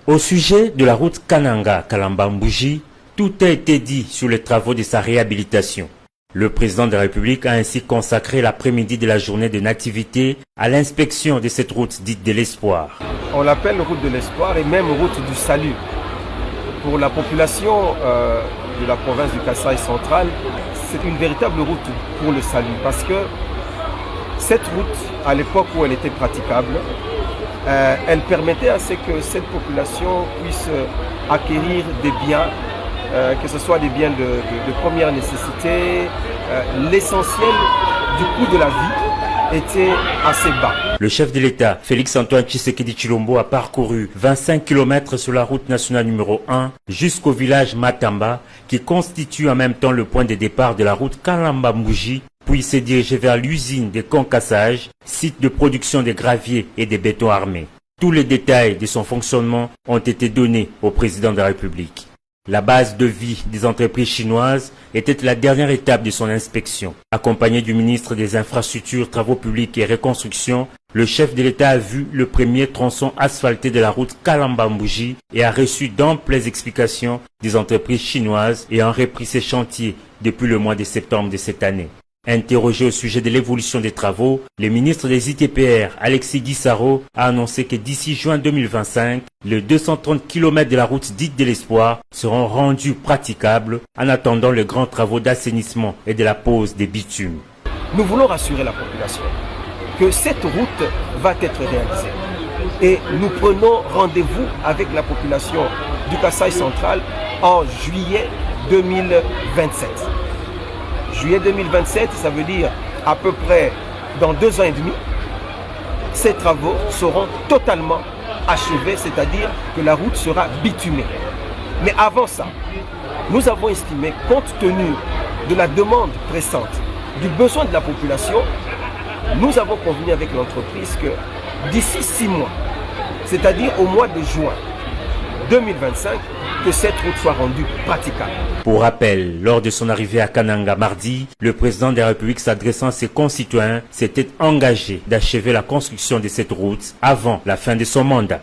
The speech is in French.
Au sujet de la route Kananga-Kalamba-Mbouji, tout a été dit sur les travaux de sa réhabilitation. Le président de la République a ainsi consacré l'après-midi de la journée de nativité à l'inspection de cette route dite de l'espoir. On l'appelle route de l'espoir et même route du salut. Pour la population de la province du Kasaï central, c'est une véritable route pour le salut parce que cette route, à l'époque où elle était praticable, elle permettait à ce que cette population puisse acquérir des biens, que ce soit des biens de première nécessité. L'essentiel du coût de la vie était assez bas. Le chef de l'État, Félix-Antoine Tshisekedi Tshilombo, a parcouru 25 km sur la route nationale numéro 1 jusqu'au village Matamba, qui constitue en même temps le point de départ de la route Kalamba-Mbouji, puis s'est dirigé vers l'usine de Concassage, site de production de graviers et de béton armé. Tous les détails de son fonctionnement ont été donnés au président de la République. La base de vie des entreprises chinoises était la dernière étape de son inspection. Accompagné du ministre des Infrastructures, Travaux publics et Reconstruction, le chef de l'État a vu le premier tronçon asphalté de la route Kalamba-Mbouji et a reçu d'amples explications des entreprises chinoises ayant repris ces chantiers depuis le mois de septembre de cette année. Interrogé au sujet de l'évolution des travaux, le ministre des ITPR, Alexis Guissaro, a annoncé que d'ici juin 2025, les 230 km de la route dite de l'espoir seront rendus praticables en attendant les grands travaux d'assainissement et de la pose des bitumes. Nous voulons rassurer la population que cette route va être réalisée. Et nous prenons rendez-vous avec la population du Kasaï central en juillet 2027. Juillet 2027, ça veut dire à peu près dans 2 ans et demi, ces travaux seront totalement achevés, c'est-à-dire que la route sera bitumée. Mais avant ça, nous avons estimé, compte tenu de la demande pressante, du besoin de la population, nous avons convenu avec l'entreprise que d'ici 6 mois, c'est-à-dire au mois de juin 2025, que cette route soit rendue praticable. Pour rappel, lors de son arrivée à Kananga mardi, le président de la République s'adressant à ses concitoyens s'était engagé d'achever la construction de cette route avant la fin de son mandat.